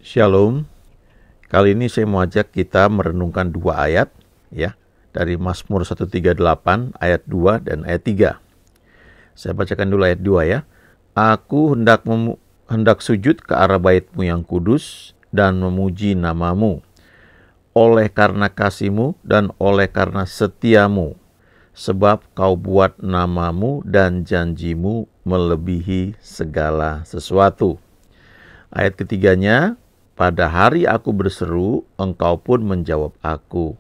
Shalom. Kali ini saya mau ajak kita merenungkan dua ayat ya dari Mazmur 138 ayat 2 dan ayat 3. Saya bacakan dulu ayat 2 ya. Aku hendak sujud ke arah bait-Mu yang kudus dan memuji nama-Mu. Oleh karena kasih-Mu dan oleh karena setia-Mu. Sebab Kau buat nama-Mu dan janji-Mu melebihi segala sesuatu. Ayat ketiganya, pada hari aku berseru, Engkau pun menjawab aku.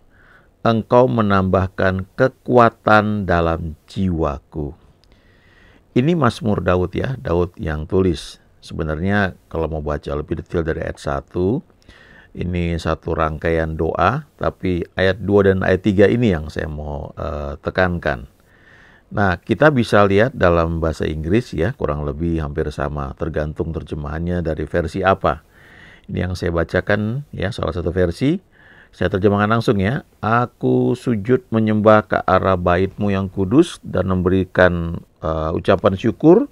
Engkau menambahkan kekuatan dalam jiwaku. Ini Mazmur Daud ya, Daud yang tulis. Sebenarnya kalau mau baca lebih detail dari ayat 1, ini satu rangkaian doa, tapi ayat 2 dan ayat 3 ini yang saya mau tekankan. Nah, kita bisa lihat dalam bahasa Inggris ya, kurang lebih hampir sama, tergantung terjemahannya dari versi apa. Ini yang saya bacakan ya, salah satu versi. Saya terjemahkan langsung ya. Aku sujud menyembah ke arah bait-Mu yang kudus dan memberikan ucapan syukur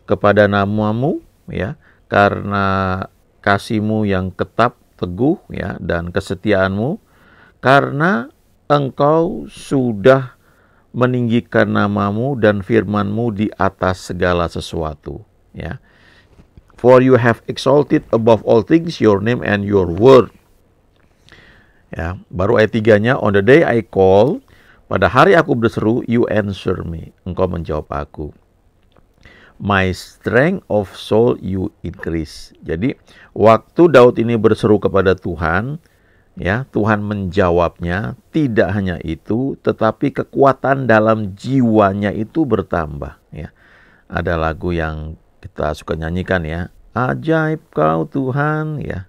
kepada nama-Mu ya, karena kasih-Mu yang tetap teguh ya dan kesetiaan-Mu, karena Engkau sudah meninggikan nama-Mu dan firman-Mu di atas segala sesuatu ya. For you have exalted above all things your name and your word. Ya, baru ayat 3-nya, on the day I call, pada hari aku berseru, you answer me. Engkau menjawab aku. My strength of soul you increase. Jadi, waktu Daud ini berseru kepada Tuhan, ya, Tuhan menjawabnya. Tidak hanya itu, tetapi kekuatan dalam jiwanya itu bertambah, ya. Ada lagu yang kita suka nyanyikan ya, ajaib Kau Tuhan ya.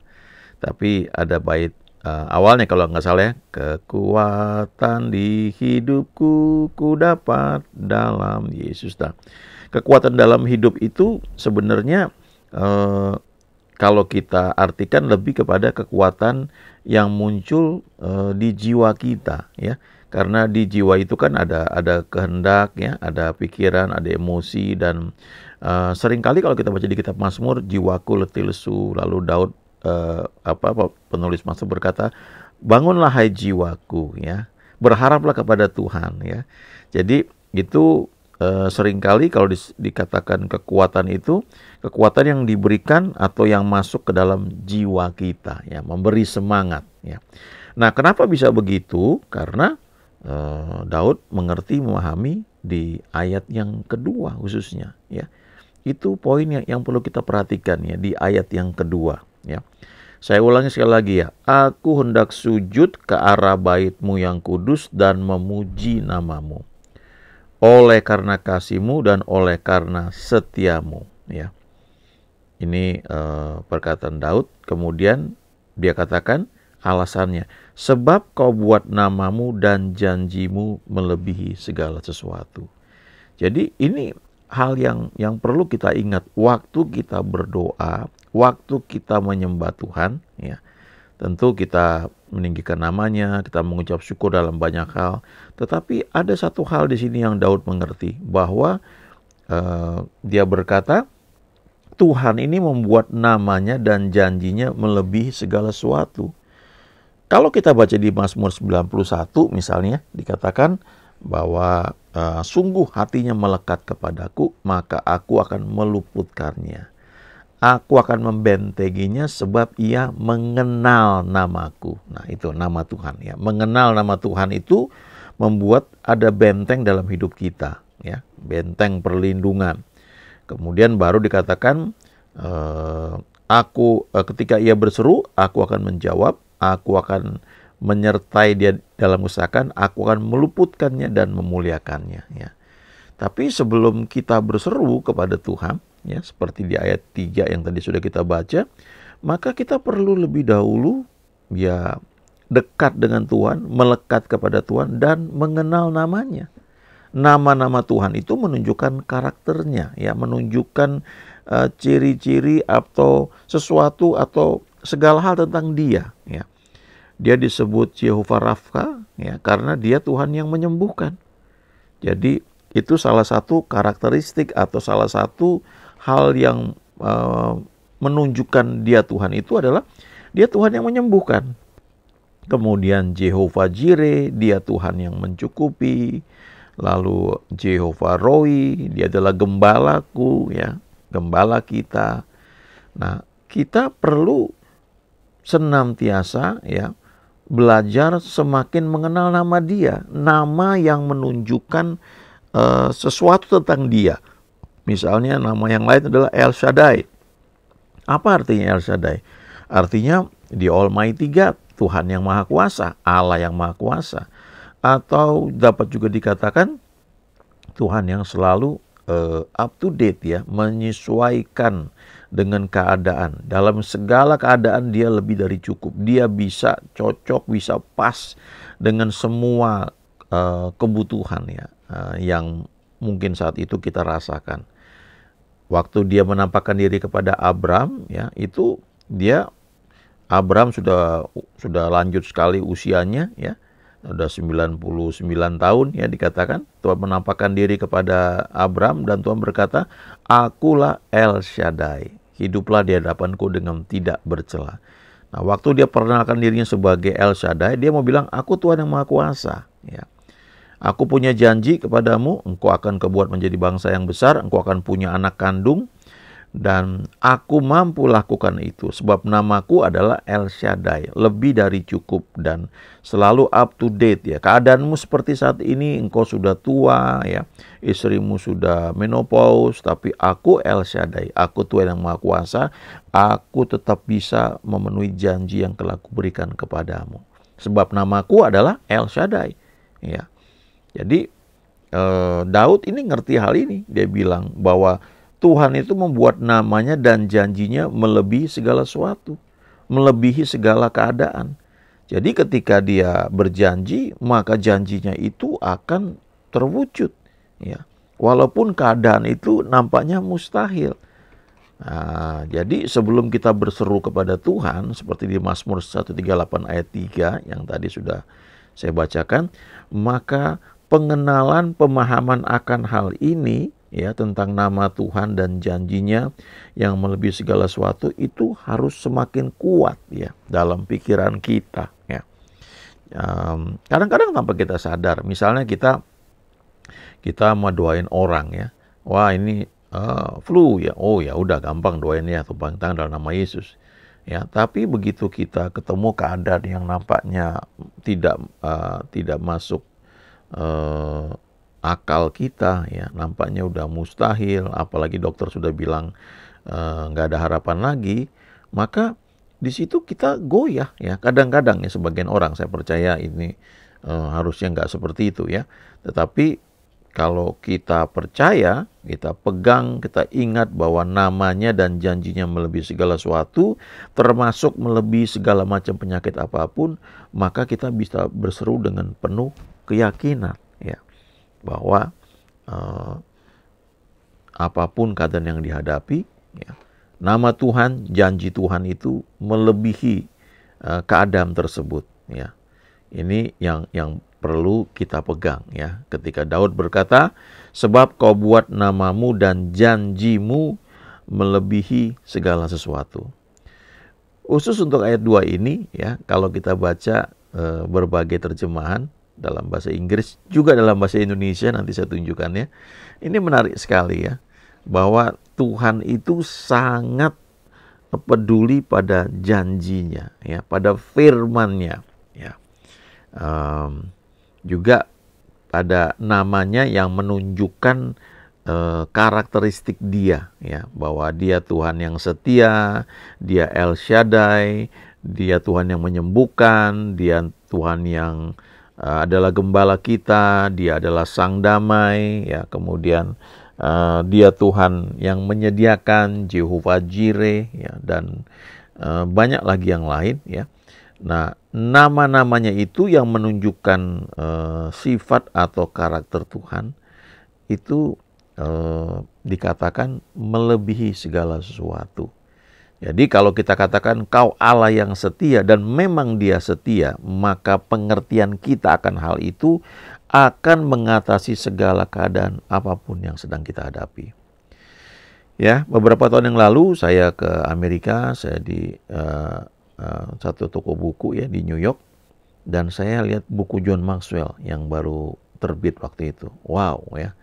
Tapi ada bait awalnya kalau nggak salah ya, kekuatan di hidupku ku dapat dalam Yesus. Nah, kekuatan dalam hidup itu sebenarnya kalau kita artikan lebih kepada kekuatan yang muncul di jiwa kita ya. Karena di jiwa itu kan ada kehendak ya, ada pikiran, ada emosi, dan seringkali kalau kita baca di kitab Mazmur, jiwaku letih lesu. Lalu Daud penulis Mazmur berkata, bangunlah hai jiwaku ya, berharaplah kepada Tuhan ya. Jadi itu seringkali kalau dikatakan kekuatan itu, kekuatan yang diberikan atau yang masuk ke dalam jiwa kita ya, memberi semangat ya. Nah, kenapa bisa begitu? Karena Daud mengerti, memahami di ayat yang kedua khususnya ya. Itu poin yang perlu kita perhatikan ya, di ayat yang kedua ya. Saya ulangi sekali lagi ya. Aku hendak sujud ke arah bait-Mu yang kudus dan memuji nama-Mu. Oleh karena kasih-Mu dan oleh karena setia-Mu ya. Ini perkataan Daud. Kemudian dia katakan alasannya, sebab Kau buat nama-Mu dan janji-Mu melebihi segala sesuatu. Jadi ini hal yang perlu kita ingat waktu kita berdoa, waktu kita menyembah Tuhan ya. Tentu kita meninggikan namanya, kita mengucap syukur dalam banyak hal. Tetapi ada satu hal di sini yang Daud mengerti, bahwa dia berkata, Tuhan ini membuat namanya dan janjinya melebihi segala sesuatu. Kalau kita baca di Mazmur 91 misalnya, dikatakan bahwa sungguh hatinya melekat kepadaku, maka aku akan meluputkannya. Aku akan membentenginya sebab ia mengenal namaku. Nah, itu nama Tuhan ya. Mengenal nama Tuhan itu membuat ada benteng dalam hidup kita ya, benteng perlindungan. Kemudian baru dikatakan ketika ia berseru, aku akan menjawab, aku akan menyertai dia dalam usahakan, aku akan meluputkannya dan memuliakannya ya. Tapi sebelum kita berseru kepada Tuhan ya, seperti di ayat 3 yang tadi sudah kita baca, maka kita perlu lebih dahulu ya dekat dengan Tuhan, melekat kepada Tuhan dan mengenal namanya. Nama-nama Tuhan itu menunjukkan karakternya ya, menunjukkan ciri-ciri atau sesuatu atau segala hal tentang dia ya. Dia disebut Yehovah Rafa ya, karena dia Tuhan yang menyembuhkan. Jadi itu salah satu karakteristik atau salah satu hal yang menunjukkan dia Tuhan itu adalah dia Tuhan yang menyembuhkan. Kemudian Jehovah Jireh, dia Tuhan yang mencukupi. Lalu Jehovah Roi, dia adalah gembalaku, ya, gembala kita. Nah, kita perlu senantiasa, ya, belajar semakin mengenal nama dia, nama yang menunjukkan sesuatu tentang dia. Misalnya nama yang lain adalah El Shaddai. Apa artinya El Shaddai? Artinya the Almighty God, Tuhan yang Maha Kuasa, Allah yang Maha Kuasa. Atau dapat juga dikatakan Tuhan yang selalu up to date, ya, menyesuaikan dengan keadaan. Dalam segala keadaan dia lebih dari cukup. Dia bisa cocok, bisa pas dengan semua kebutuhan, ya, yang mungkin saat itu kita rasakan. Waktu dia menampakkan diri kepada Abram, ya, itu Abram sudah lanjut sekali usianya, ya. Sudah 99 tahun, ya, dikatakan. Tuhan menampakkan diri kepada Abram dan Tuhan berkata, "Akulah El Shaddai, hiduplah di hadapanku dengan tidak bercela." Nah, waktu dia perkenalkan dirinya sebagai El Shaddai, dia mau bilang, "Aku Tuhan yang Maha Kuasa, ya. Aku punya janji kepadamu, engkau akan kebuat menjadi bangsa yang besar, engkau akan punya anak kandung, dan aku mampu lakukan itu, sebab namaku adalah El Shaddai, lebih dari cukup dan selalu up to date, ya. Keadaanmu seperti saat ini, engkau sudah tua, ya, istrimu sudah menopause, tapi aku El Shaddai, aku Tuhan yang Maha Kuasa, aku tetap bisa memenuhi janji yang telah kuberikan kepadamu, sebab namaku adalah El Shaddai, ya." Jadi Daud ini ngerti hal ini. Dia bilang bahwa Tuhan itu membuat namanya dan janjinya melebihi segala sesuatu, melebihi segala keadaan. Jadi ketika dia berjanji, maka janjinya itu akan terwujud, ya. Walaupun keadaan itu nampaknya mustahil. Nah, jadi sebelum kita berseru kepada Tuhan, seperti di Mazmur 138 ayat 3 yang tadi sudah saya bacakan, maka pengenalan, pemahaman akan hal ini, ya, tentang nama Tuhan dan janjinya yang melebihi segala sesuatu itu harus semakin kuat, ya, dalam pikiran kita, ya. Kadang-kadang tanpa kita sadar, misalnya kita mau doain orang, ya, wah ini flu, ya, oh ya udah gampang doain, ya, tumpang tangan dalam nama Yesus, ya. Tapi begitu kita ketemu keadaan yang nampaknya tidak masuk akal kita, ya, nampaknya udah mustahil, apalagi dokter sudah bilang nggak ada harapan lagi, maka di situ kita goyah, ya. Kadang-kadang, ya, sebagian orang, saya percaya ini harusnya nggak seperti itu, ya. Tetapi kalau kita percaya, kita pegang, kita ingat bahwa namanya dan janjinya melebihi segala sesuatu, termasuk melebihi segala macam penyakit apapun, maka kita bisa berseru dengan penuh keyakinan, ya, bahwa apapun keadaan yang dihadapi, ya, nama Tuhan, janji Tuhan itu melebihi keadaan tersebut, ya. Ini yang perlu kita pegang, ya. Ketika Daud berkata, "Sebab kau buat namamu dan janjimu melebihi segala sesuatu." Khusus untuk ayat 2 ini, ya, kalau kita baca berbagai terjemahan dalam bahasa Inggris, juga dalam bahasa Indonesia, nanti saya tunjukkan, ya. Ini menarik sekali, ya, bahwa Tuhan itu sangat peduli pada janjinya, ya, pada firman-Nya, ya. Juga pada namanya yang menunjukkan karakteristik dia, ya, bahwa dia Tuhan yang setia, dia El Shaddai, dia Tuhan yang menyembuhkan, dia Tuhan yang adalah gembala kita, dia adalah sang damai, ya. Kemudian dia Tuhan yang menyediakan, Jehovah Jireh, ya, dan banyak lagi yang lain, ya. Nah, nama-namanya itu yang menunjukkan sifat atau karakter Tuhan itu dikatakan melebihi segala sesuatu. Jadi kalau kita katakan kau Allah yang setia, dan memang dia setia, maka pengertian kita akan hal itu akan mengatasi segala keadaan apapun yang sedang kita hadapi. Ya, beberapa tahun yang lalu saya ke Amerika, saya di satu toko buku ya di New York, dan saya lihat buku John Maxwell yang baru terbit waktu itu. Wow ya,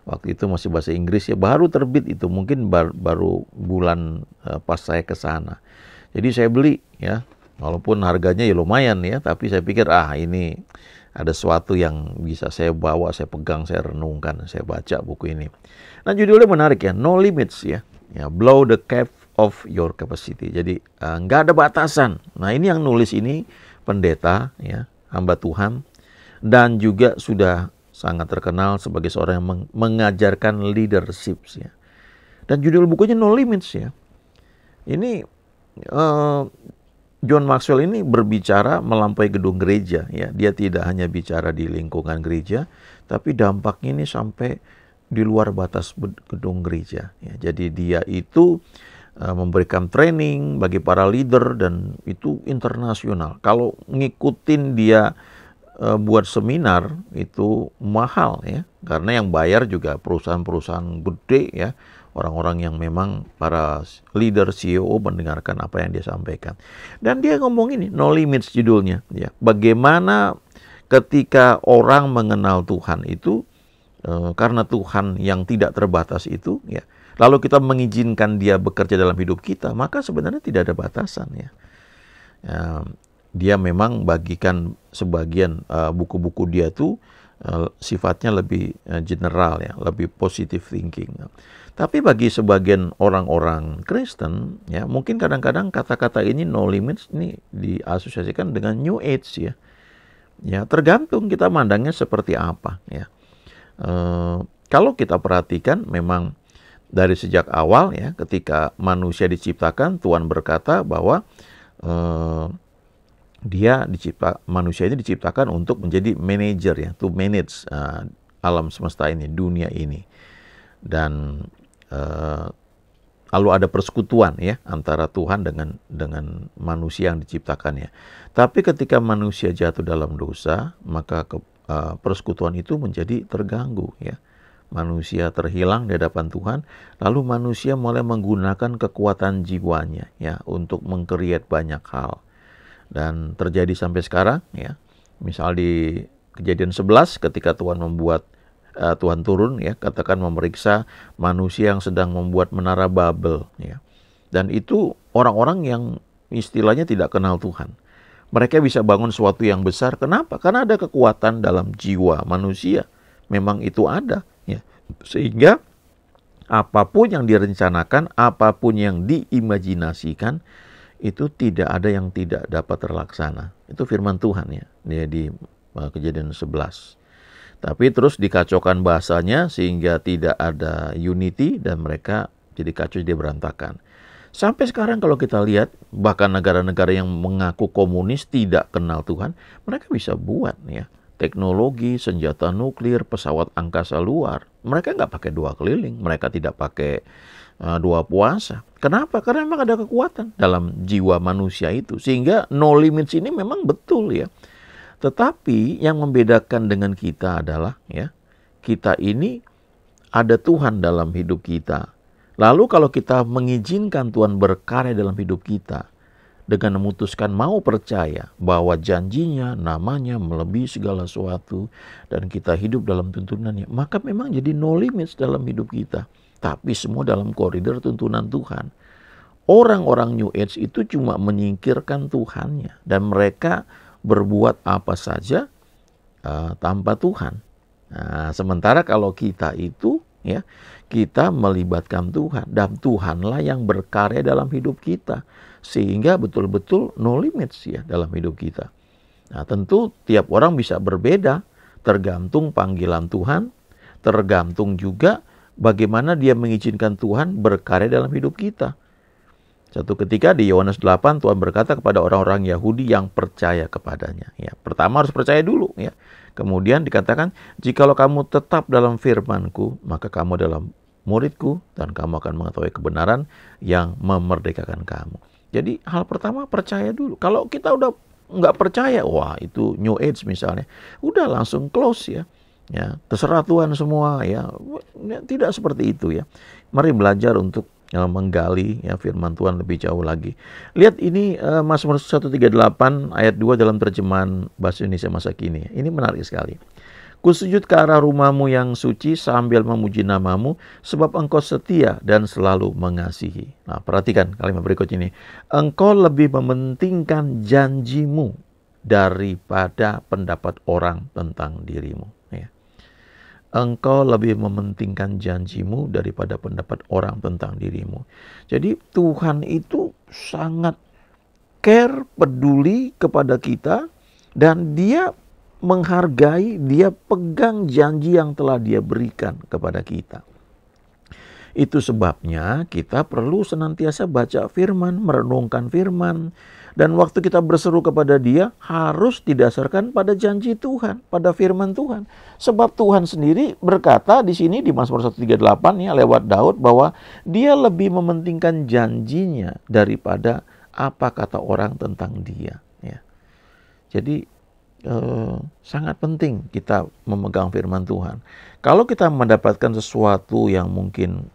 waktu itu masih bahasa Inggris ya, baru terbit itu, mungkin baru bulan pas saya ke sana. Jadi saya beli ya, walaupun harganya ya lumayan ya, tapi saya pikir ini ada sesuatu yang bisa saya bawa, saya pegang, saya renungkan, saya baca buku ini. Nah, judulnya menarik ya, No Limits ya, Blow the Cap of Your Capacity. Jadi nggak ada batasan. Nah, ini yang nulis ini pendeta ya, hamba Tuhan, dan juga sudah sangat terkenal sebagai seorang yang mengajarkan leadership ya. Dan judul bukunya No Limits ya. Ini John Maxwell ini berbicara melampaui gedung gereja ya. Dia tidak hanya bicara di lingkungan gereja, tapi dampaknya ini sampai di luar batas gedung gereja ya. Jadi dia itu memberikan training bagi para leader dan itu internasional. Kalau ngikutin dia buat seminar itu mahal ya, karena yang bayar juga perusahaan-perusahaan gede ya, orang-orang yang memang para leader CEO mendengarkan apa yang dia sampaikan. Dan dia ngomong ini, No Limits judulnya ya. Bagaimana ketika orang mengenal Tuhan itu karena Tuhan yang tidak terbatas itu ya, lalu kita mengizinkan dia bekerja dalam hidup kita, maka sebenarnya tidak ada batasan ya. Dia memang bagikan sebagian buku-buku dia tuh sifatnya lebih general ya, lebih positive thinking. Tapi bagi sebagian orang-orang Kristen ya, mungkin kadang-kadang kata-kata ini No Limits ini diasosiasikan dengan New Age ya. Ya, tergantung kita mandangnya seperti apa ya. Kalau kita perhatikan memang dari sejak awal ya, ketika manusia diciptakan, Tuhan berkata bahwa manusia ini diciptakan untuk menjadi manajer ya, to manage alam semesta ini, dunia ini. Dan lalu ada persekutuan ya antara Tuhan dengan manusia yang diciptakannya. Tapi ketika manusia jatuh dalam dosa, maka persekutuan itu menjadi terganggu ya. Manusia terhilang di hadapan Tuhan, lalu manusia mulai menggunakan kekuatan jiwanya ya untuk meng-create banyak hal. Dan terjadi sampai sekarang ya. Misal di Kejadian 11 ketika Tuhan turun ya, katakan memeriksa manusia yang sedang membuat menara Babel ya. Dan itu orang-orang yang istilahnya tidak kenal Tuhan. Mereka bisa bangun sesuatu yang besar. Kenapa? Karena ada kekuatan dalam jiwa manusia. Memang itu ada ya. Sehingga apapun yang direncanakan, apapun yang diimajinasikan, itu tidak ada yang tidak dapat terlaksana. Itu firman Tuhan ya, dia di Kejadian 11. Tapi terus dikacaukan bahasanya sehingga tidak ada unity dan mereka jadi kacau, jadi berantakan. Sampai sekarang kalau kita lihat, bahkan negara-negara yang mengaku komunis tidak kenal Tuhan, mereka bisa buat ya teknologi, senjata nuklir, pesawat angkasa luar. Mereka nggak pakai dua keliling, mereka tidak pakai dua puasa. Kenapa? Karena memang ada kekuatan dalam jiwa manusia itu. Sehingga No Limits ini memang betul ya. Tetapi yang membedakan dengan kita adalah ya, kita ini ada Tuhan dalam hidup kita. Lalu kalau kita mengizinkan Tuhan berkarya dalam hidup kita, dengan memutuskan mau percaya bahwa janjinya, namanya melebihi segala sesuatu, dan kita hidup dalam tuntunannya, maka memang jadi No Limits dalam hidup kita. Tapi semua dalam koridor tuntunan Tuhan. Orang-orang New Age itu cuma menyingkirkan Tuhannya. Dan mereka berbuat apa saja tanpa Tuhan. Nah, sementara kalau kita itu, ya, kita melibatkan Tuhan. Dan Tuhanlah yang berkarya dalam hidup kita. Sehingga betul-betul No Limits ya dalam hidup kita. Nah, tentu tiap orang bisa berbeda. Tergantung panggilan Tuhan. Tergantung juga bagaimana dia mengizinkan Tuhan berkarya dalam hidup kita. Satu ketika di Yohanes 8 Tuhan berkata kepada orang-orang Yahudi yang percaya kepadanya. Ya, pertama harus percaya dulu. Ya. Kemudian dikatakan, jikalau kamu tetap dalam firman-Ku, maka kamu dalam murid-Ku, dan kamu akan mengetahui kebenaran yang memerdekakan kamu. Jadi hal pertama percaya dulu. Kalau kita udah nggak percaya, wah itu New Age misalnya, udah langsung close ya. Ya, terserah Tuhan semua ya. Tidak seperti itu ya. Mari belajar untuk menggali ya firman Tuhan lebih jauh lagi. Lihat ini Mazmur 138 ayat 2 dalam terjemahan bahasa Indonesia masa kini. Ini menarik sekali. Kusujud ke arah rumahmu yang suci sambil memuji namamu, sebab engkau setia dan selalu mengasihi. Nah, perhatikan kalimat berikut ini. Engkau lebih mementingkan janjimu daripada pendapat orang tentang dirimu. Ya. Engkau lebih mementingkan janjimu daripada pendapat orang tentang dirimu. Jadi Tuhan itu sangat care, peduli kepada kita, dan Dia menghargai, Dia pegang janji yang telah Dia berikan kepada kita. Itu sebabnya kita perlu senantiasa baca firman, merenungkan firman, dan waktu kita berseru kepada Dia harus didasarkan pada janji Tuhan, pada firman Tuhan. Sebab Tuhan sendiri berkata di sini di Mazmur 138 ya lewat Daud bahwa Dia lebih mementingkan janjinya daripada apa kata orang tentang Dia. Ya. Jadi sangat penting kita memegang firman Tuhan. Kalau kita mendapatkan sesuatu yang mungkin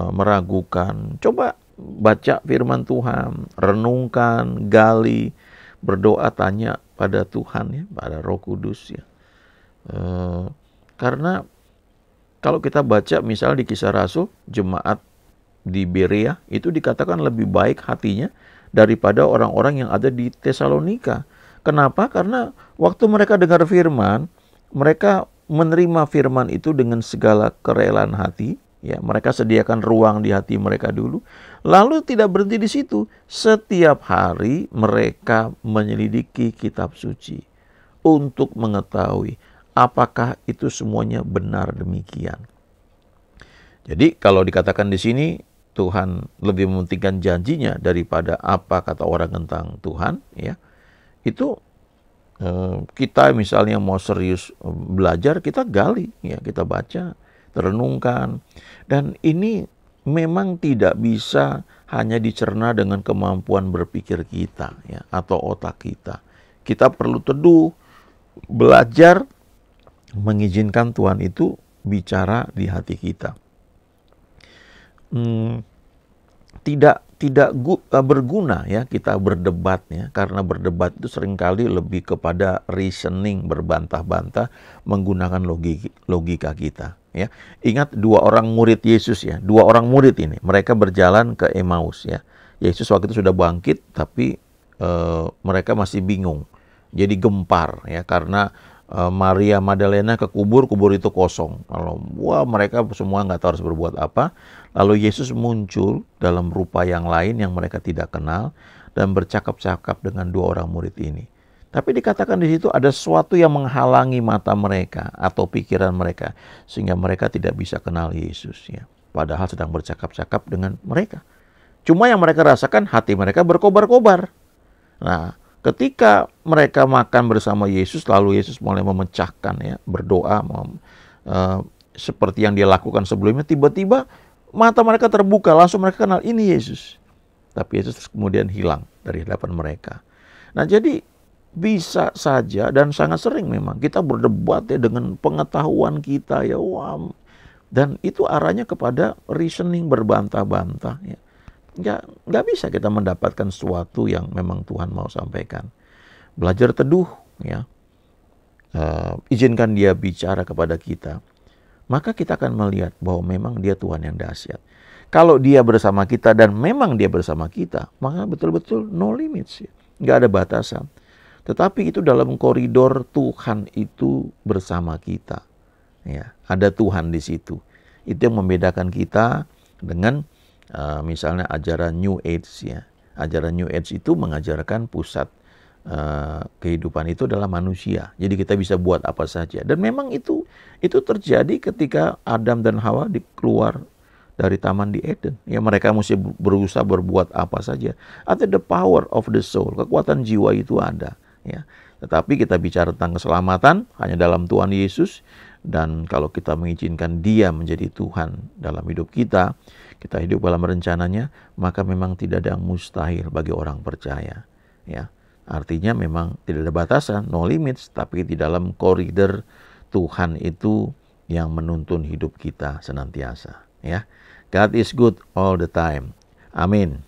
meragukan, coba baca firman Tuhan, renungkan, gali, berdoa, tanya pada Tuhan ya, pada Roh Kudus ya. Karena kalau kita baca misalnya di Kisah Rasul, jemaat di Berea itu dikatakan lebih baik hatinya daripada orang-orang yang ada di Tesalonika. Kenapa? Karena waktu mereka dengar firman, mereka menerima firman itu dengan segala kerelaan hati. Ya, mereka sediakan ruang di hati mereka dulu. Lalu tidak berhenti di situ. Setiap hari mereka menyelidiki kitab suci untuk mengetahui apakah itu semuanya benar demikian. Jadi kalau dikatakan di sini Tuhan lebih mementingkan janjinya daripada apa kata orang tentang Tuhan, ya. Itu kita misalnya mau serius belajar, kita gali, ya, kita baca, renungkan, dan ini memang tidak bisa hanya dicerna dengan kemampuan berpikir kita, ya, atau otak kita. Kita perlu teduh, belajar, mengizinkan Tuhan itu bicara di hati kita. Tidak berguna ya kita berdebat ya, karena berdebat itu seringkali lebih kepada reasoning, berbantah-bantah menggunakan logika kita ya. Ingat dua orang murid Yesus ya, dua orang murid ini mereka berjalan ke Emmaus ya. Yesus waktu itu sudah bangkit tapi mereka masih bingung. Jadi gempar ya karena Maria Magdalena ke kubur itu kosong. Wah, mereka semua nggak tahu harus berbuat apa. Lalu Yesus muncul dalam rupa yang lain yang mereka tidak kenal dan bercakap-cakap dengan dua orang murid ini. Tapi dikatakan di situ ada sesuatu yang menghalangi mata mereka atau pikiran mereka sehingga mereka tidak bisa kenal Yesus ya. Padahal sedang bercakap-cakap dengan mereka. Cuma yang mereka rasakan hati mereka berkobar-kobar. Nah, ketika mereka makan bersama Yesus, lalu Yesus mulai memecahkan ya, berdoa seperti yang dia lakukan sebelumnya, tiba-tiba mata mereka terbuka, langsung mereka kenal ini Yesus. Tapi Yesus kemudian hilang dari hadapan mereka. Nah, jadi bisa saja dan sangat sering memang kita berdebat ya dengan pengetahuan kita ya, wah, dan itu arahnya kepada reasoning, berbantah-bantah ya. Nggak bisa kita mendapatkan sesuatu yang memang Tuhan mau sampaikan. Belajar teduh, ya, izinkan Dia bicara kepada kita, maka kita akan melihat bahwa memang Dia Tuhan yang dahsyat. Kalau Dia bersama kita dan memang Dia bersama kita, maka betul-betul no limits, ya. Nggak ada batasan. Tetapi itu dalam koridor Tuhan itu bersama kita, ya. Ada Tuhan di situ. Itu yang membedakan kita dengan misalnya ajaran New Age ya. Ajaran New Age itu mengajarkan pusat kehidupan itu adalah manusia. Jadi kita bisa buat apa saja. Dan memang itu terjadi ketika Adam dan Hawa keluar dari taman di Eden. Ya, mereka mesti berusaha berbuat apa saja. Atau the power of the soul, kekuatan jiwa itu ada ya. Tetapi kita bicara tentang keselamatan hanya dalam Tuhan Yesus. Dan kalau kita mengizinkan Dia menjadi Tuhan dalam hidup kita, kita hidup dalam rencananya, maka memang tidak ada yang mustahil bagi orang percaya. Ya, artinya memang tidak ada batasan, no limits, tapi di dalam koridor Tuhan itu yang menuntun hidup kita senantiasa, ya. God is good all the time. Amin.